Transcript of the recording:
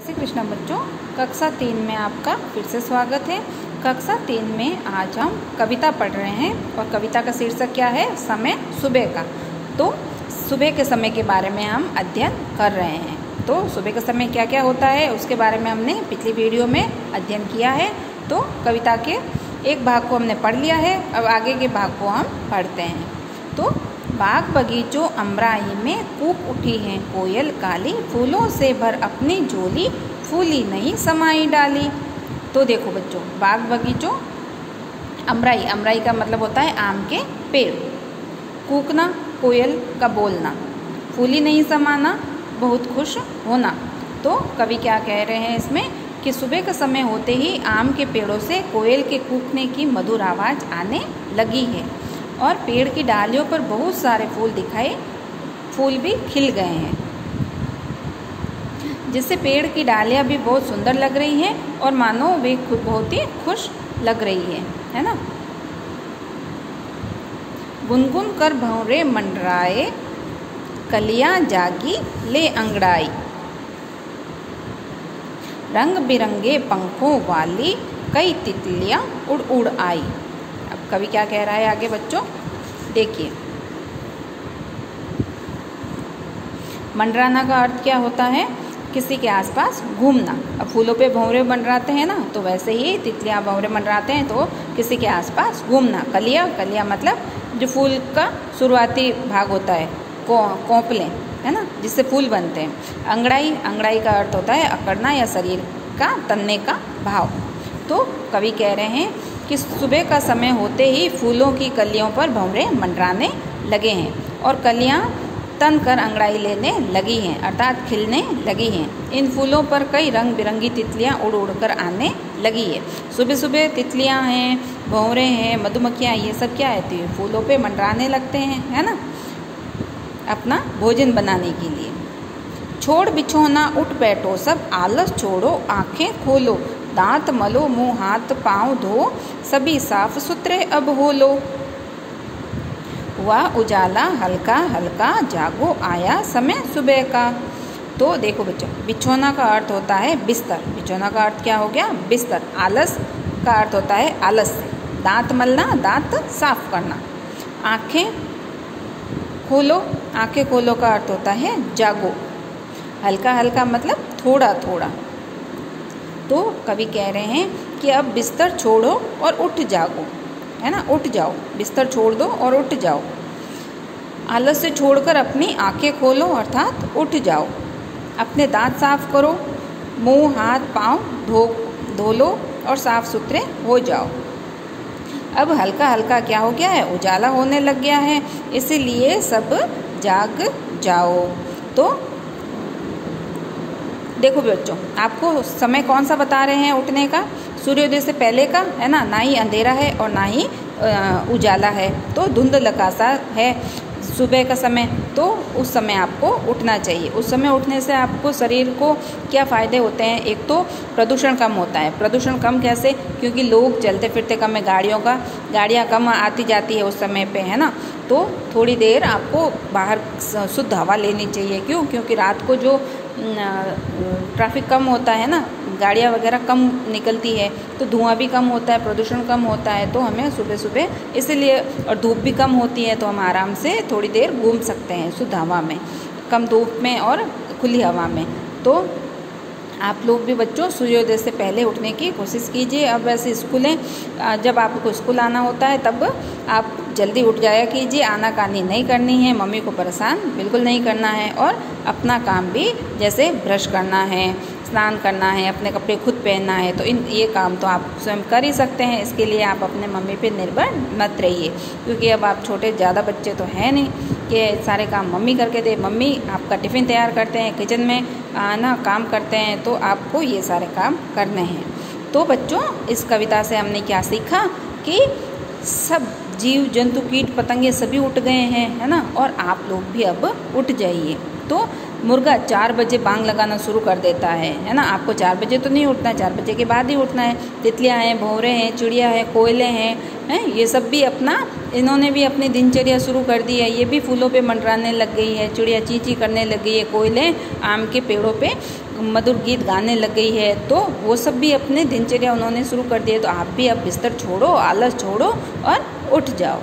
जय श्री कृष्ण बच्चों, कक्षा 3 में आपका फिर से स्वागत है। कक्षा 3 में आज हम कविता पढ़ रहे हैं और कविता का शीर्षक क्या है? समय सुबह का। तो सुबह के समय के बारे में हम अध्ययन कर रहे हैं। तो सुबह के समय क्या क्या होता है उसके बारे में हमने पिछली वीडियो में अध्ययन किया है। तो कविता के एक भाग को हमने पढ़ लिया है, अब आगे के भाग को हम पढ़ते हैं। तो बाग बगीचों अमराई में कूक उठी है कोयल काली, फूलों से भर अपनी झोली फूली नहीं समाई डाली। तो देखो बच्चों, बाग बगीचों अमराई, अमराई का मतलब होता है आम के पेड़, कूकना कोयल का बोलना, फूली नहीं समाना बहुत खुश होना। तो कवि क्या कह रहे हैं इसमें कि सुबह का समय होते ही आम के पेड़ों से कोयल के कूकने की मधुर आवाज़ आने लगी है और पेड़ की डालियों पर बहुत सारे फूल भी खिल गए हैं, जिससे पेड़ की डालियाँ भी बहुत सुंदर लग रही हैं और मानो वे बहुत ही खुश लग रही है ना। गुनगुन कर भंवरे मंडराए, कलियां जागी ले अंगड़ाई, रंग बिरंगे पंखों वाली कई तितलियां उड़ उड़ आई। अब कवि क्या कह रहा है आगे बच्चों देखिए। मंडराना का अर्थ क्या होता है? किसी के आसपास घूमना। अब फूलों पे भंवरे मंडराते हैं ना, तो वैसे ही तितलियां भंवरे मंडराते हैं तो किसी के आसपास घूमना। कलिया मतलब जो फूल का शुरुआती भाग होता है, कोंपले है ना, जिससे फूल बनते हैं। अंगड़ाई का अर्थ होता है अकड़ना या शरीर का तनने का भाव। तो कवि कह रहे हैं कि सुबह का समय होते ही फूलों की कलियों पर भंवरे मंडराने लगे हैं और कलियां तन कर अंगड़ाई लेने लगी हैं, अर्थात खिलने लगी हैं। इन फूलों पर कई रंग बिरंगी तितलियां उड़ उड़ कर आने लगी है। सुबह सुबह तितलियां हैं, भंवरे हैं, मधुमक्खियां, ये सब क्या है? तो फूलों पे मंडराने लगते हैं, है ना, अपना भोजन बनाने के लिए। छोड़ बिछोना उठ बैठो सब, आलस छोड़ो आंखें खोलो, दांत मलो मुंह हाथ पांव धो, सभी साफ सुथरे अब हो लो। हुआ उजाला हल्का हल्का जागो आया समय सुबह का। तो देखो बच्चों, बिछोना का अर्थ होता है बिस्तर। बिछोना का अर्थ क्या हो गया? बिस्तर। आलस का अर्थ होता है आलस्य। दांत मलना, दांत साफ करना। आंखें खोलो, आंखें खोलो का अर्थ होता है जागो। हल्का हल्का मतलब थोड़ा थोड़ा। तो कवि कह रहे हैं कि अब बिस्तर छोड़ो और उठ जागो, है ना, उठ जाओ, बिस्तर छोड़ दो और उठ जाओ। आलस से छोड़कर अपनी आंखें खोलो अर्थात उठ जाओ। अपने दांत साफ करो, मुंह हाथ पांव धो लो और साफ सुथरे हो जाओ। अब हल्का हल्का क्या हो गया है? उजाला होने लग गया है, इसीलिए सब जाग जाओ। तो देखो बच्चों, आपको समय कौन सा बता रहे हैं उठने का? सूर्योदय से पहले का, है ना, ना ही अंधेरा है और ना ही उजाला है, तो धुंधलका सा है सुबह का समय। तो उस समय आपको उठना चाहिए। उस समय उठने से आपको शरीर को क्या फ़ायदे होते हैं? एक तो प्रदूषण कम होता है। प्रदूषण कम कैसे? क्योंकि लोग चलते फिरते कम है, गाड़ियाँ कम आती जाती है उस समय पे, है ना। तो थोड़ी देर आपको बाहर शुद्ध हवा लेनी चाहिए। क्यों? क्योंकि रात को जो ट्रैफिक कम होता है ना, गाड़ियाँ वगैरह कम निकलती है, तो धुआं भी कम होता है, प्रदूषण कम होता है। तो हमें सुबह सुबह इसलिए, और धूप भी कम होती है, तो हम आराम से थोड़ी देर घूम सकते हैं शुद्ध हवा में, कम धूप में और खुली हवा में। तो आप लोग भी बच्चों सूर्योदय से पहले उठने की कोशिश कीजिए। अब वैसे स्कूलें, जब आपको स्कूल आना होता है तब आप जल्दी उठ जाया कीजिए। आनाकानी नहीं करनी है, मम्मी को परेशान बिल्कुल नहीं करना है, और अपना काम भी जैसे ब्रश करना है, स्नान करना है, अपने कपड़े खुद पहनना है, तो ये काम तो आप स्वयं कर ही सकते हैं। इसके लिए आप अपने मम्मी पे निर्भर मत रहिए, क्योंकि अब आप छोटे ज़्यादा बच्चे तो हैं नहीं कि सारे काम मम्मी करके दे। मम्मी आपका टिफ़िन तैयार करते हैं, किचन में ना काम करते हैं, तो आपको ये सारे काम करने हैं। तो बच्चों, इस कविता से हमने क्या सीखा कि सब जीव जंतु कीट पतंगे सभी उठ गए हैं, है ना, और आप लोग भी अब उठ जाइए। तो मुर्गा 4 बजे बांग लगाना शुरू कर देता है ना। आपको 4 बजे तो नहीं उठना, 4 बजे के बाद ही उठना है। तितलियां हैं, भंवरे हैं, चिड़िया है, कोयले हैं, ये सब भी इन्होंने भी अपनी दिनचर्या शुरू कर दी है। ये भी फूलों पे मंडराने लग गई है, चिड़िया ची ची करने लग गई है, कोयले आम के पेड़ों पे मधुर गीत गाने लग गई है, तो वो सब भी अपने दिनचर्या उन्होंने शुरू कर दिया। तो आप भी अब बिस्तर छोड़ो, आलस छोड़ो और उठ जाओ।